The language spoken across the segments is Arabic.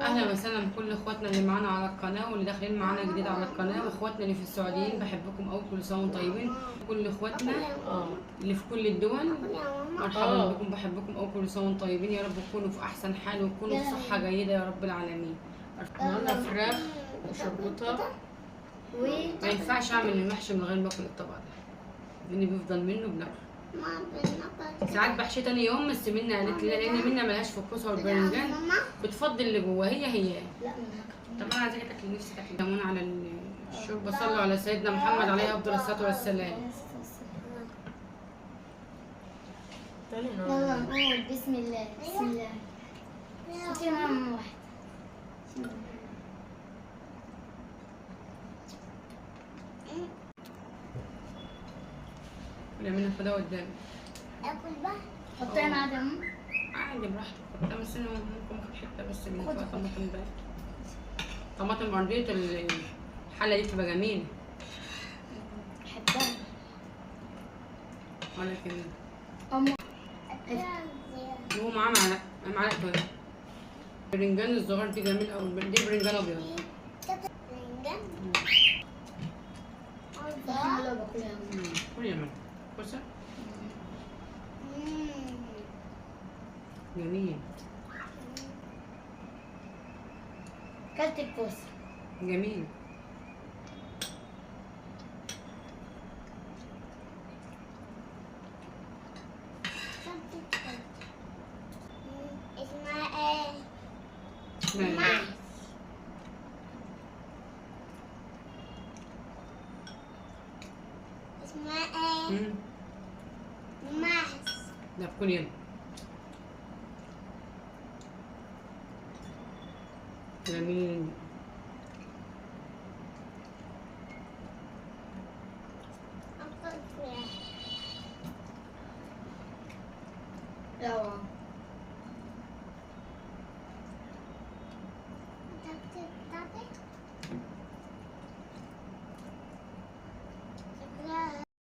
اهلا وسهلا بكل اخواتنا اللي معانا على القناه واللي داخلين معانا جديد على القناه، واخواتنا اللي في السعوديين بحبكم قوي، كل سنه وانتم طيبين. كل اخواتنا اللي في كل الدول مرحبا بكم، بحبكم قوي، كل سنه وانتم طيبين. يا رب تكونوا في احسن حال وتكونوا في صحه جيده يا رب العالمين. عملنا فراخ وشربتها. ما ينفعش اعمل المحشي من غير ما اكل الطبق ده، لان بيفضل منه بناكل. ساعات بحشي تاني يوم، بس منى قالت لي لان منى ملهاش في الكوسه والبرنجان، بتفضل اللي جوه هي. طب انا عايزاكي تاكلي، نفسي تاكلي ليمون على الشوربه. صلوا على سيدنا محمد عليه افضل الصلاه والسلام. يلا نقول بسم الله. بسم الله. صوتي ماما واحد. كلي منها خدها قدامي. اكل بقى. حطيها مع دم. عادي براحتك، حطها، بس انا ممكن اخد حته بس من فوق طماطم بقى. طماطم ارضيه الحله دي بتبقى جميله. بحبها. ولا كمان أمي. هو معاه معلقه كده. البرنجان الصغير دي جميل قوي، دي برنجان ابيض. برنجان. كل يا ماما كوسه جميل. كلت الكوسه. جميل. اسمها ايه؟ اسمها ايه؟ ماس. لا بكون يلا جميل. لا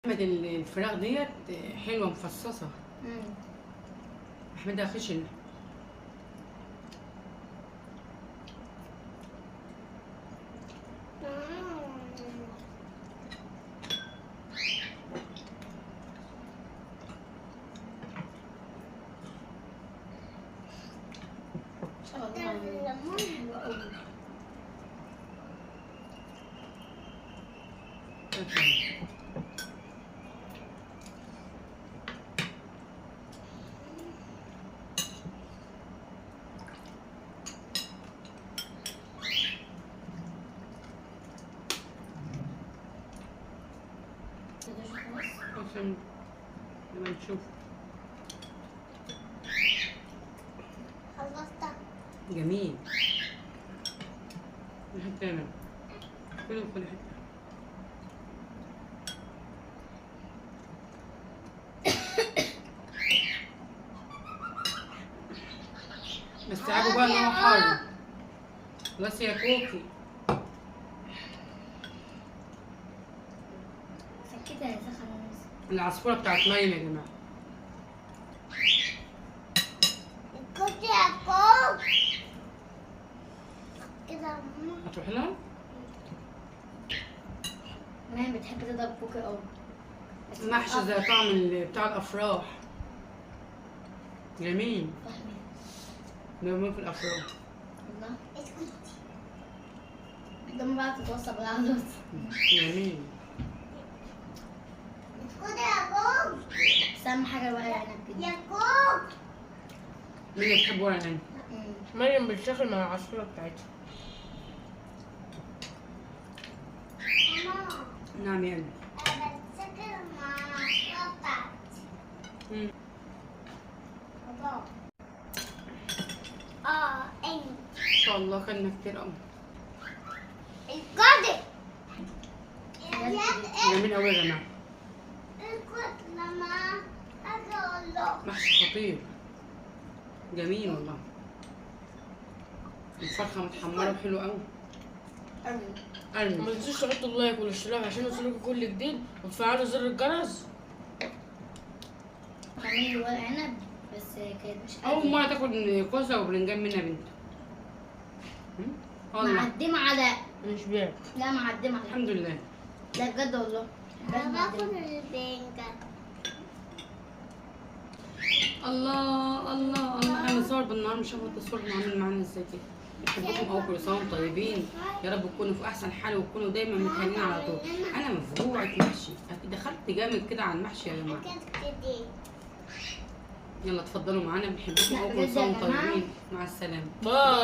احمد الفراخ ديت حلوه مفصصه. احمدها خشن. عشان لما نشوف. خلصت. جميل. حتى انا كل حته. بس تعبوا بقى ان هو حار. خلاص يا كوكي. سكتها يا سخن. العصفوره بتاعت مريم يا جماعه. كنت يا كوك كده. هتروح لها؟ مريم بتحب تضرب كوكي قوي. محشي زي طعم بتاع الافراح. جميل. نعمله في الافراح. والله اسكتي. لما بقى تتوصل بالعضلات. جميل. اسكتي يا كوك. بس اهم حاجه بقى العنب كده. يا كوك. مين اللي بتحب ورق العنب؟ مريم بتشتغل مع العصفورة بتاعتها. ماما. نعم يا قلبي. انا بتسكر مع العصفورة بتاعتي. بابا. انت. ان شاء الله كلنا كتير قوي. القدر. جميل قوي يا جماعه. القدر لما اجي اقول له. محشي خطير. جميل والله. الفرخه متحمره وحلوه قوي. ما تنسوش تحطوا اللايك والاشتراك عشان يوصلكوا كل جديد وتفعلوا زر الجرس. تعملي ورق عنب بس كانت مش اول مره تاكل كوسه وبرنجان منها بنت. والله معدمة على مش بيها. لا معدمة على الحمد لله. لا بجد والله. انا باكل البنجة. الله الله الله، احنا بنصور بالنهار مش هاخد تصوير عامل معانا ازاي كده. بحبكم قوي، كل سنه وانتم طيبين، يا رب تكونوا في احسن حال وتكونوا دايما متهانين على طول. انا مفجوعه محشي، دخلت جامد كده على المحشي يا جماعه. يلا اتفضلوا معانا، بنحبكم قوي، كل سنه وانتم طيبين، مع السلامه. باي.